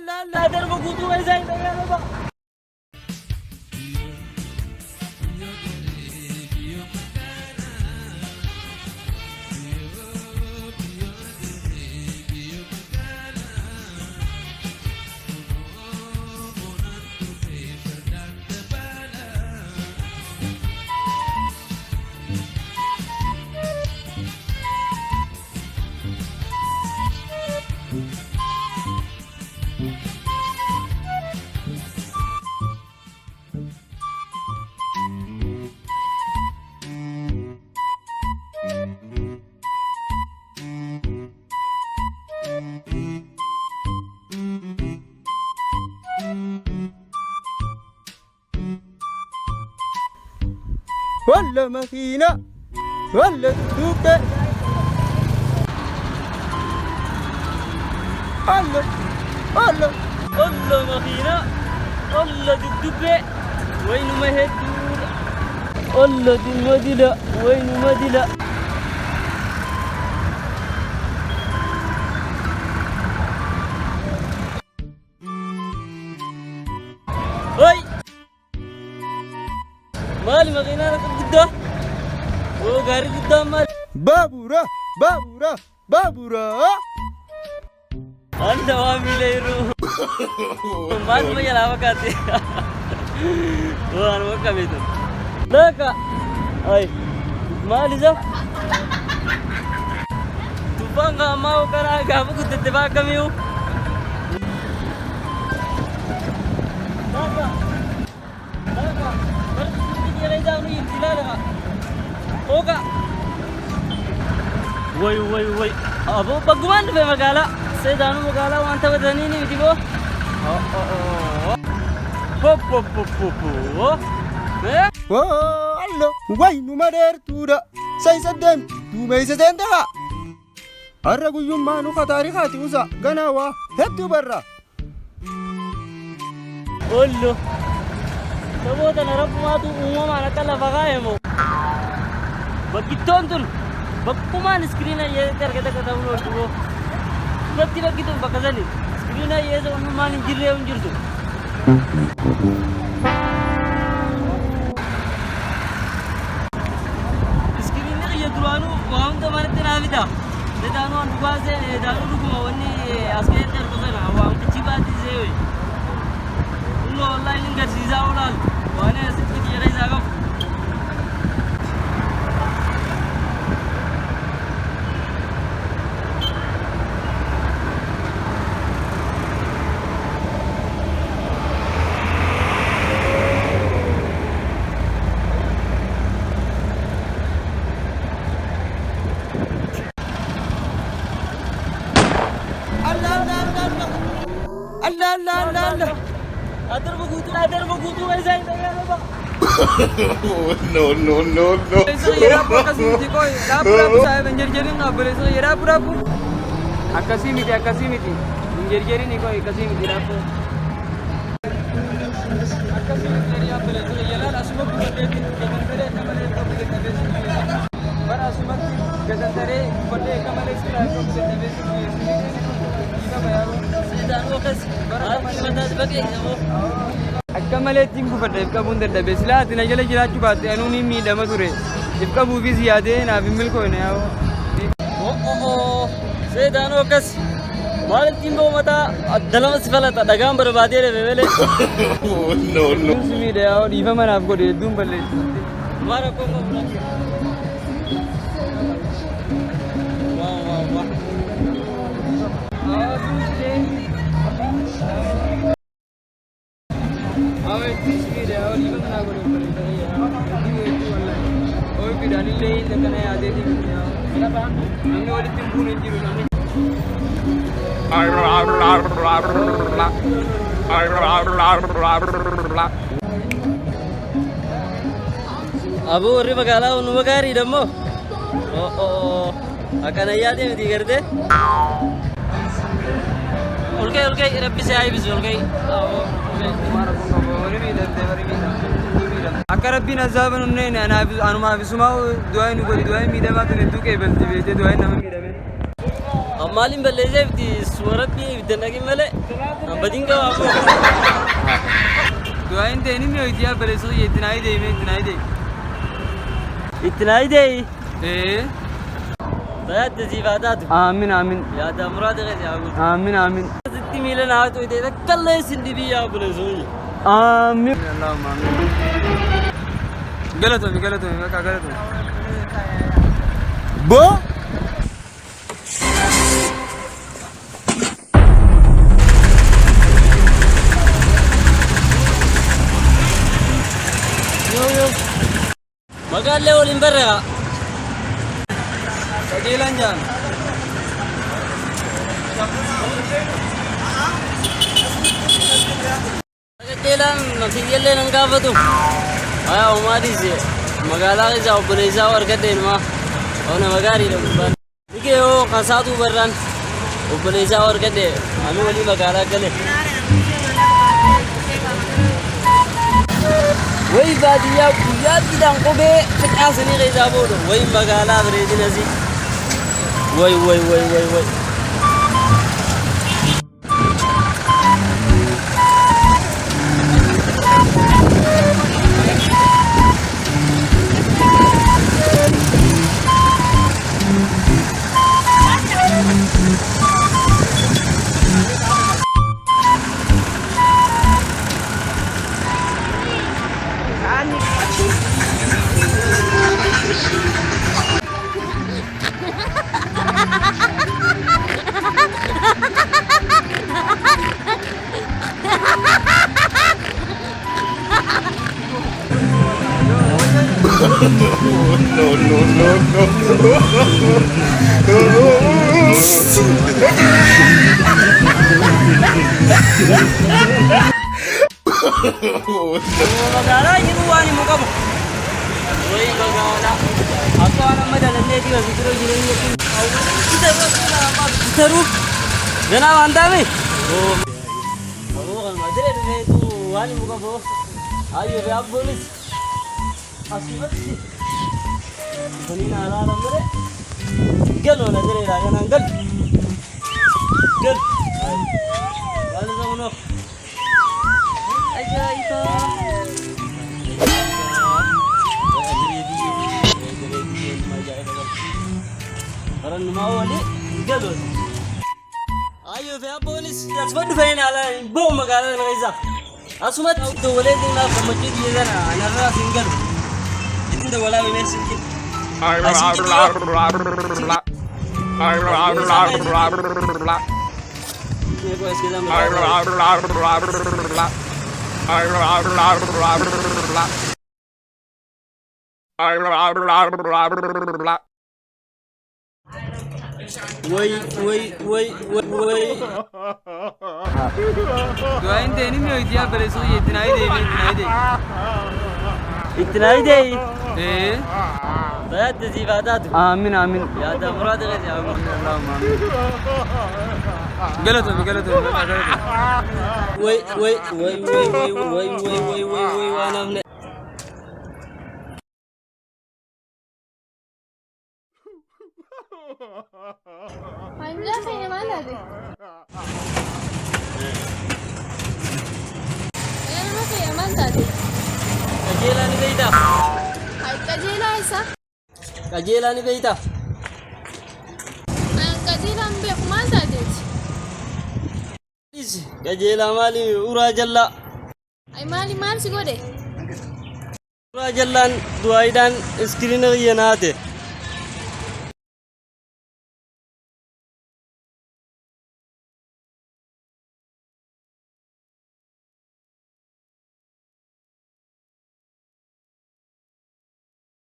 لا لا درب قوتو ما زين يا رب ولا ماكينة ولا دوكة الله الله الله ماكينة الله دبدبة وين ما هدور الله دي المدينة وين مدينة هاي مالي ماكينة لك قدام وغاري قدام مال بابورا بابورا بابورا أنت وامي ليرو مال ما يلا وكاتي وأنا وكابيتو لك أي مالي زا تبغى ما وكرا كابو كنت تبغى كميو لك Oga. Woi. Abo baguman be magala. Sedanu magala wanta badani ni dibo. Pop. Eh? والله وين مدير تودا سيسدم تومي سدندا الرجل يوم ما نوخ تاريخاتي وسا غناوا هدو برا Ollo. Saboda na rabu ma tu umma ma na kala bagaemo. Bagitton tun. Bagkuman screen na ye karke ta download ko. Bagi tu bagazani. Screen na ye so umma ni jirre unjirdu. Screen na ye duranu waam to mane tena vida. Dedanu an bugaze danu rukuma wonni asker ter ko na waam kichi baat ze. Uno online ngar siza ulal. Wane asitti yere zaga. الله أدر بقوتو ما زين يا رب No. Eso era por casi koi. Rapura saya menjadi nggak boleh so era pura pun. Akasi miti. Menjadi ni koi akasi miti rapu. Akasi miti ya boleh so era asma pun boleh keman boleh kamale ko boleh tabe so. Bar asma keman tare boleh kamale sila ko boleh tabe so. Ika bayar. سيدان وكس مدد بقي Akka malee ittiin gufadha ifka buun dadhabe silaa ati na jala jiraachuu baatte anuun hin miidhama ture ifka buufis yaadee naaf hin milkoone yaa'u سيدان وكس مال تيمبو متى الدلم سفلت دغام بربادي له ويله No. si miidha yaa'u dhiifama naaf godhe hedduun balleessu مارا کو واو Awe tis miidha yaa'u dhiifama naaf godhe balleessu hedduu wallahi oyi fidhanillee hin kana yaadee dhiifama yaa'u namni walitti hin buune hin jiru namni أبو وري بقالا ونبقاري دمو أكان أيادي مدي كرده أولكي ربي ساعي بس أولكي akka rabbiin azaaban humneen anumaa fi sumaa du'aa inni godhi du'aa miidhamaa kan hedduu qeebalti beekte du'aa nama miidhame Ammalin balleessee biti suuratti biddannaqin malee badiin qabamu. Du'a hin ta'in inni hojiyaa balleessuu ittiin haa deemee ittiin haa deemee. Ittiin haa deeyi. Eh. Tajaajila siifaa taatu. Aamin aamin. Yaada muraasa keessa haa guutu. Aamin aamin. Asitti miila naa ta'u ta'e kalleessin dibii yaa balleessuu. Aamin. Allahumma aamin. Galatoomi maqaa galatoomi. Boo? Magaallee waliin barreeqa. Qajeelaan jaan. Qajeelaan naftiyyallee nan gaafatu. Haa uumaadhiis magaalaa keessaa obboleessaa argadde ilmaa. Ona magaariidha gubbaan. Dhigee hoo kasaatuu barraan obboleessaa argadde ani walii magaalaa gale. Wai baadiyyaa guyyaa gidaan qubee xiqqaasanii keessaa booda wai magaalaa bareedina si wai. Magaalaa jiru waan himu qabu. Wai magaalaa. Akka waan amma dalannee dhiiga biqiloo jireenya kun taruuf ganaa waan taame. Kan madire dhufeetu waan himu qabu. Ayyoo fi abboonis asumatti kuni naalaala mure galoo na jireedha kanaan gal. Waan isa kunoo. Ajaa'iba! Barannummaa walii galoon. Ayyoo fi abboonis asuma dhufanii naalaan ba'u magaalaa kana keessa. Asumatti dawwalee naaf gammachuu biyya sana anarraa siin galu. Ittiin dawwalaa himee siin jiru. Wai. Du'a hin ta'in inni hojiyaa balleessuu ittiin haa deemee Ittiin haa deeyi. Eh. Tajaajila siifaa taatu. Aamin aamin. Yaada muraasa keessa haa guutu. Allahumma aamin. Galatoomi maqaa galatoomi. Wai waan hafne. Hamza kayaknya mana tuh? Nama kayak mana tuh? Kajeelaan ni beeyta. Kajela isa? Kajeelaan ni beeyta. Kajela mbek mana tuh? Kajeelaa maali uraa jallaa. Ay mali sih gue deh. Uraa jallaan du'aayiidhaan iskiriina xiyya naate.